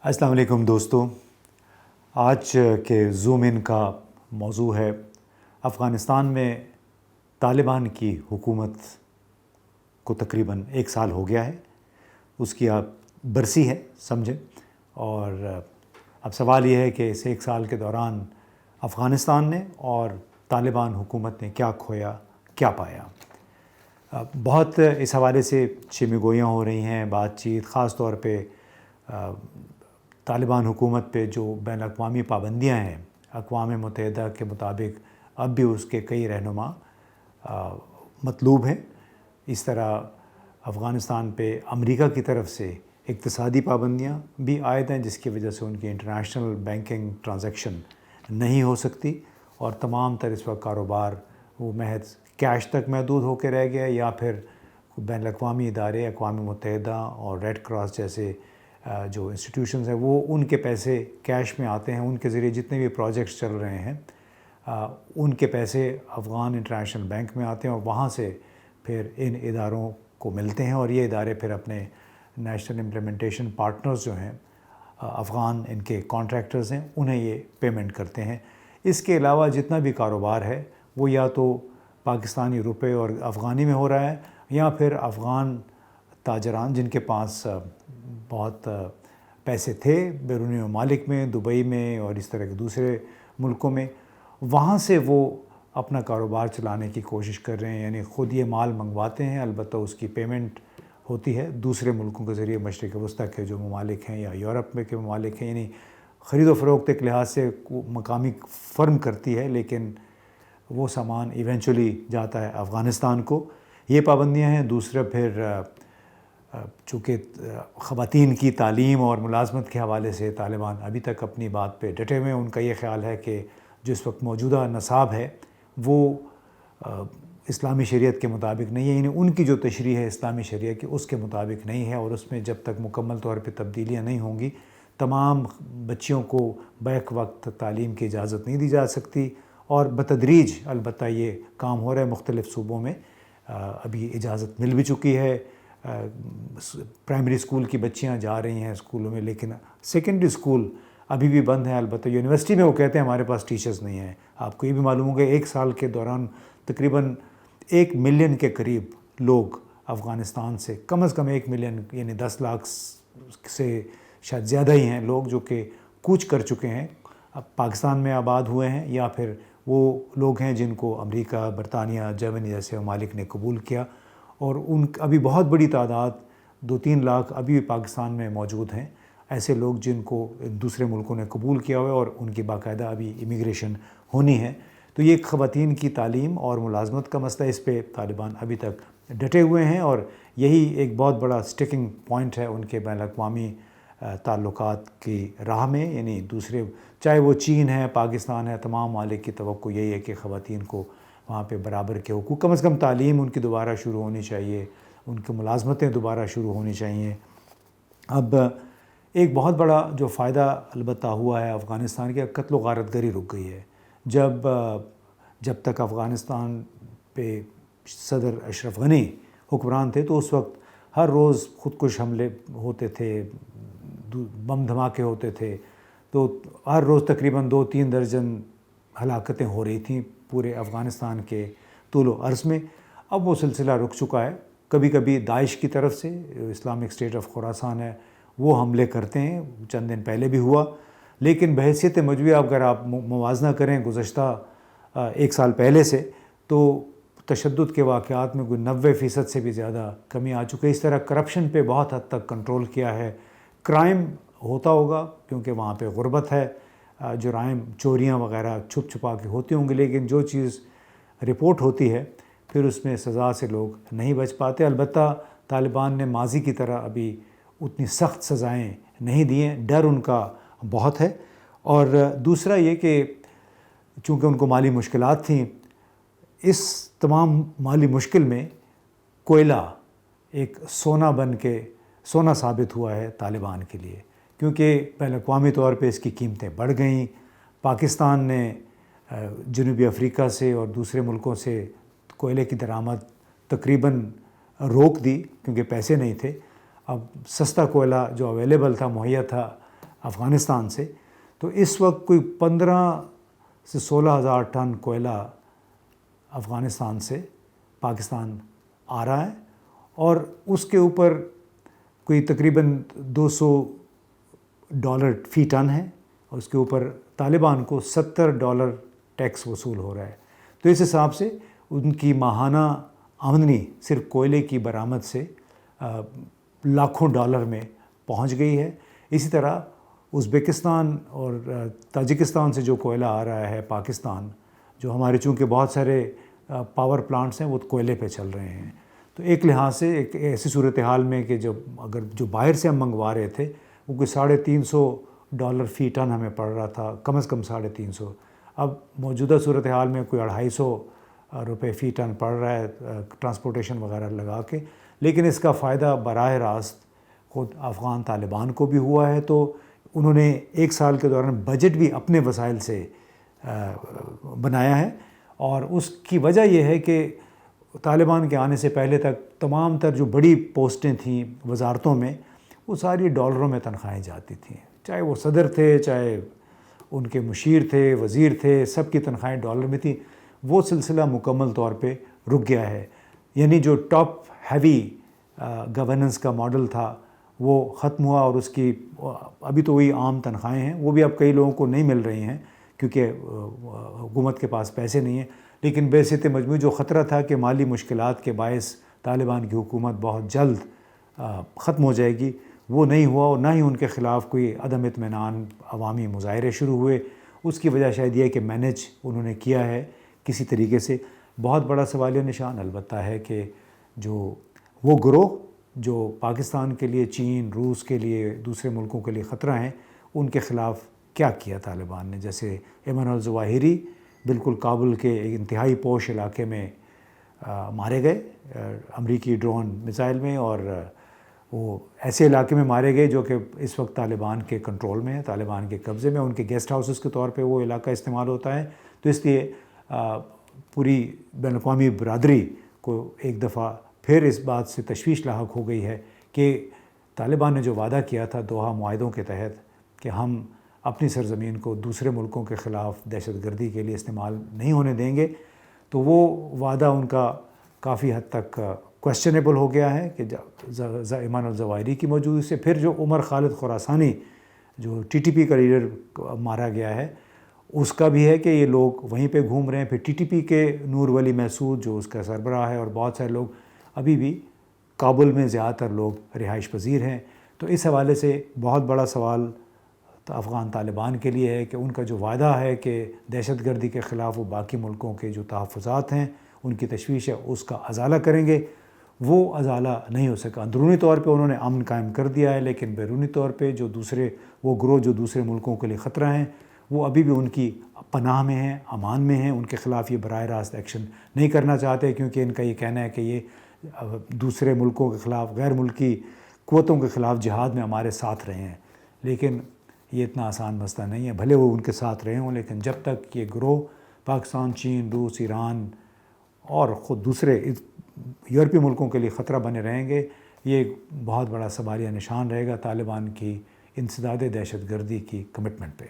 السلام علیکم دوستو، آج کے زوم ان کا موضوع ہے افغانستان میں طالبان کی حکومت کو تقریباً 1 سال ہو گیا ہے، اس کی آپ برسی ہے سمجھیں۔ اور اب سوال یہ ہے کہ اس 1 سال کے دوران افغانستان نے اور طالبان حکومت نے کیا کھویا، کیا پایا۔ بہت اس حوالے سے چیمے گوئیاں ہو رہی ہیں، بات چیت خاص طور پہ طالبان حکومت پہ جو بین الاقوامی پابندیاں ہیں، اقوام متحدہ کے مطابق اب بھی اس کے کئی رہنما مطلوب ہیں۔ اس طرح افغانستان پہ امریکہ کی طرف سے اقتصادی پابندیاں بھی عائد ہیں، جس کی وجہ سے ان کی انٹرنیشنل بینکنگ ٹرانزیکشن نہیں ہو سکتی، اور تمام تر اس وقت کاروبار وہ محض کیش تک محدود ہو کے رہ گیا، یا پھر بین الاقوامی ادارے، اقوام متحدہ اور ریڈ کراس جیسے جو انسٹیٹیوشنز ہیں وہ ان کے پیسے کیش میں آتے ہیں، ان کے ذریعے جتنے بھی پروجیکٹس چل رہے ہیں ان کے پیسے افغان انٹرنیشنل بینک میں آتے ہیں، اور وہاں سے پھر ان اداروں کو ملتے ہیں، اور یہ ادارے پھر اپنے نیشنل امپلیمنٹیشن پارٹنرز جو ہیں، افغان ان کے کانٹریکٹرز ہیں، انہیں یہ پیمنٹ کرتے ہیں۔ اس کے علاوہ جتنا بھی کاروبار ہے وہ یا تو پاکستانی روپے اور افغانی میں ہو رہا ہے، یا پھر افغان تاجران جن کے پاس بہت پیسے تھے بیرونی ممالک میں، دبئی میں اور اس طرح کے دوسرے ملکوں میں، وہاں سے وہ اپنا کاروبار چلانے کی کوشش کر رہے ہیں، یعنی خود یہ مال منگواتے ہیں، البتہ اس کی پیمنٹ ہوتی ہے دوسرے ملکوں کے ذریعے، مشرق وسطیٰ کے جو ممالک ہیں یا یورپ میں کے ممالک ہیں، یعنی خرید و فروخت ایک لحاظ سے مقامی فرم کرتی ہے، لیکن وہ سامان ایونچولی جاتا ہے افغانستان کو۔ یہ پابندیاں ہیں۔ دوسرا پھر چونکہ خواتین کی تعلیم اور ملازمت کے حوالے سے طالبان ابھی تک اپنی بات پہ ڈٹے ہوئے ہیں۔ ان کا یہ خیال ہے کہ جو اس وقت موجودہ نصاب ہے وہ اسلامی شریعت کے مطابق نہیں ہے، یعنی ان کی جو تشریح ہے اسلامی شریعت کی اس کے مطابق نہیں ہے، اور اس میں جب تک مکمل طور پہ تبدیلیاں نہیں ہوں گی تمام بچیوں کو بیک وقت تعلیم کی اجازت نہیں دی جا سکتی، اور بتدریج البتہ یہ کام ہو رہا ہے مختلف صوبوں میں، ابھی اجازت مل بھی چکی ہے۔ پرائمری اسکول کی بچیاں جا رہی ہیں اسکولوں میں، لیکن سیکنڈری اسکول ابھی بھی بند ہیں۔ البتہ یونیورسٹی میں وہ کہتے ہیں ہمارے پاس ٹیچرز نہیں ہیں۔ آپ کو یہ بھی معلوم ہوگا 1 سال کے دوران تقریباً 1 ملین کے قریب لوگ افغانستان سے، کم از کم 1 ملین یعنی 10 لاکھ سے شاید زیادہ ہی ہیں لوگ جو کہ کوچ کر چکے ہیں، اب پاکستان میں آباد ہوئے ہیں، یا پھر وہ لوگ ہیں جن کو امریکہ، برطانیہ، جرمنی جیسے ممالک نے قبول کیا، اور ان ابھی بہت بڑی تعداد 2-3 لاکھ ابھی بھی پاکستان میں موجود ہیں، ایسے لوگ جن کو دوسرے ملکوں نے قبول کیا ہوا ہے اور ان کی باقاعدہ ابھی امیگریشن ہونی ہے۔ تو یہ خواتین کی تعلیم اور ملازمت کا مسئلہ، اس پہ طالبان ابھی تک ڈٹے ہوئے ہیں، اور یہی ایک بہت بڑا سٹیکنگ پوائنٹ ہے ان کے بین الاقوامی تعلقات کی راہ میں، یعنی دوسرے چاہے وہ چین ہے، پاکستان ہے، تمام ممالک کی توقع یہی ہے کہ خواتین کو وہاں پہ برابر کے حقوق، کم از کم تعلیم ان کی دوبارہ شروع ہونی چاہیے، ان کی ملازمتیں دوبارہ شروع ہونی چاہیے۔ اب ایک بہت بڑا جو فائدہ البتہ ہوا ہے افغانستان کے، قتل و غارت گری رک گئی ہے۔ جب تک افغانستان پہ صدر اشرف غنی حکمران تھے تو اس وقت ہر روز خودکش حملے ہوتے تھے، بم دھماکے ہوتے تھے، تو ہر روز تقریباً 2-3 درجن ہلاکتیں ہو رہی تھیں پورے افغانستان کے طول و عرض میں۔ اب وہ سلسلہ رک چکا ہے۔ کبھی کبھی داعش کی طرف سے، اسلامک اسٹیٹ آف خراسان ہے، وہ حملے کرتے ہیں، چند دن پہلے بھی ہوا، لیکن بحیثیت مجموعی اگر آپ موازنہ کریں گزشتہ 1 سال پہلے سے، تو تشدد کے واقعات میں کوئی 90% سے بھی زیادہ کمی آ چکی ہے۔ اس طرح کرپشن پہ بہت حد تک کنٹرول کیا ہے۔ کرائم ہوتا ہوگا کیونکہ وہاں پہ غربت ہے، جرائم، چوریاں وغیرہ چھپ چھپا کے ہوتی ہوں گی، لیکن جو چیز رپورٹ ہوتی ہے پھر اس میں سزا سے لوگ نہیں بچ پاتے۔ البتہ طالبان نے ماضی کی طرح ابھی اتنی سخت سزائیں نہیں دی ہیں، ڈر ان کا بہت ہے۔ اور دوسرا یہ کہ چونکہ ان کو مالی مشکلات تھیں، اس تمام مالی مشکل میں کوئلہ ایک سونا ثابت ہوا ہے طالبان کے لیے، کیونکہ بین الاقوامی طور پہ اس کی قیمتیں بڑھ گئیں۔ پاکستان نے جنوبی افریقہ سے اور دوسرے ملکوں سے کوئلے کی درآمد تقریباً روک دی کیونکہ پیسے نہیں تھے۔ اب سستا کوئلہ جو اویلیبل تھا، مہیا تھا افغانستان سے، تو اس وقت کوئی 15 سے 16,000 ٹن کوئلہ افغانستان سے پاکستان آ رہا ہے، اور اس کے اوپر کوئی تقریباً $200 فی ٹن ہے، اور اس کے اوپر طالبان کو $70 ٹیکس وصول ہو رہا ہے۔ تو اس حساب سے ان کی ماہانہ آمدنی صرف کوئلے کی برآمد سے لاکھوں ڈالر میں پہنچ گئی ہے۔ اسی طرح ازبکستان اور تاجکستان سے جو کوئلہ آ رہا ہے پاکستان، جو ہمارے چونکہ بہت سارے پاور پلانٹس ہیں وہ کوئلے پہ چل رہے ہیں، تو ایک لحاظ سے ایک ایسی صورتحال میں کہ اگر جو باہر سے ہم منگوا رہے تھے وہ کوئی $350 فی ٹن ہمیں پڑ رہا تھا، کم از کم 350، اب موجودہ صورتحال میں کوئی $250 فی ٹن پڑ رہا ہے ٹرانسپورٹیشن وغیرہ لگا کے، لیکن اس کا فائدہ براہ راست خود افغان طالبان کو بھی ہوا ہے۔ تو انہوں نے ایک سال کے دوران بجٹ بھی اپنے وسائل سے بنایا ہے، اور اس کی وجہ یہ ہے کہ طالبان کے آنے سے پہلے تک تمام تر جو بڑی پوسٹیں تھیں وزارتوں میں وہ ساری ڈالروں میں تنخواہیں جاتی تھیں، چاہے وہ صدر تھے، چاہے ان کے مشیر تھے، وزیر تھے، سب کی تنخواہیں ڈالر میں تھیں۔ وہ سلسلہ مکمل طور پہ رک گیا ہے، یعنی جو ٹاپ ہیوی گورننس کا ماڈل تھا وہ ختم ہوا، اور اس کی ابھی تو وہی عام تنخواہیں ہیں، وہ بھی اب کئی لوگوں کو نہیں مل رہی ہیں کیونکہ حکومت کے پاس پیسے نہیں ہیں، لیکن بحیثیت مجموعی جو خطرہ تھا کہ مالی مشکلات کے باعث طالبان کی حکومت بہت جلد ختم ہو جائے گی، وہ نہیں ہوا، اور نہ ہی ان کے خلاف کوئی عدم اطمینان عوامی مظاہرے شروع ہوئے۔ اس کی وجہ شاید یہ ہے کہ مینج انہوں نے کیا ہے کسی طریقے سے۔ بہت بڑا سوالیہ نشان البتہ ہے کہ جو وہ گروہ جو پاکستان کے لیے، چین، روس کے لیے، دوسرے ملکوں کے لیے خطرہ ہیں، ان کے خلاف کیا کیا طالبان نے۔ جیسے ایمن الظواہری بالکل کابل کے ایک انتہائی پوش علاقے میں مارے گئے امریکی ڈرون میزائل میں، اور وہ ایسے علاقے میں مارے گئے جو کہ اس وقت طالبان کے کنٹرول میں ہے، طالبان کے قبضے میں، ان کے گیسٹ ہاؤسز کے طور پہ وہ علاقہ استعمال ہوتا ہے۔ تو اس لیے پوری بین الاقوامی برادری کو ایک دفعہ پھر اس بات سے تشویش لاحق ہو گئی ہے کہ طالبان نے جو وعدہ کیا تھا دوحہ معاہدوں کے تحت کہ ہم اپنی سرزمین کو دوسرے ملکوں کے خلاف دہشت گردی کے لیے استعمال نہیں ہونے دیں گے، تو وہ وعدہ ان کا کافی حد تک کویسچنیبل ہو گیا ہے کہ ایمان الظواہری کی موجودگی سے پھر جو عمر خالد خراسانی جو TTP کا لیڈر مارا گیا ہے، اس کا بھی ہے کہ یہ لوگ وہیں پہ گھوم رہے ہیں۔ پھر TTP کے نور ولی محسود جو اس کا سربراہ ہے، اور بہت سارے لوگ ابھی بھی کابل میں زیادہ تر لوگ رہائش پذیر ہیں۔ تو اس حوالے سے بہت بڑا سوال افغان طالبان کے لیے ہے کہ ان کا جو وعدہ ہے کہ دہشت گردی کے خلاف وہ باقی ملکوں کے جو تحفظات ہیں، ان کی تشویش ہے، اس کا ازالہ کریں گے، وہ ازالہ نہیں ہو سکا۔ اندرونی طور پہ انہوں نے امن قائم کر دیا ہے، لیکن بیرونی طور پہ جو وہ گروہ جو دوسرے ملکوں کے لیے خطرہ ہیں، وہ ابھی بھی ان کی پناہ میں ہیں، امان میں ہیں، ان کے خلاف یہ براہ راست ایکشن نہیں کرنا چاہتے، کیونکہ ان کا یہ کہنا ہے کہ یہ دوسرے ملکوں کے خلاف، غیر ملکی قوتوں کے خلاف جہاد میں ہمارے ساتھ رہے ہیں۔ لیکن یہ اتنا آسان مسئلہ نہیں ہے، بھلے وہ ان کے ساتھ رہے ہوں، لیکن جب تک یہ گروہ پاکستان، چین، روس، ایران اور خود دوسرے یورپی ملکوں کے لیے خطرہ بنے رہیں گے، یہ ایک بہت بڑا سوالیہ نشان رہے گا طالبان کی انسداد دہشت گردی کی کمٹمنٹ پہ۔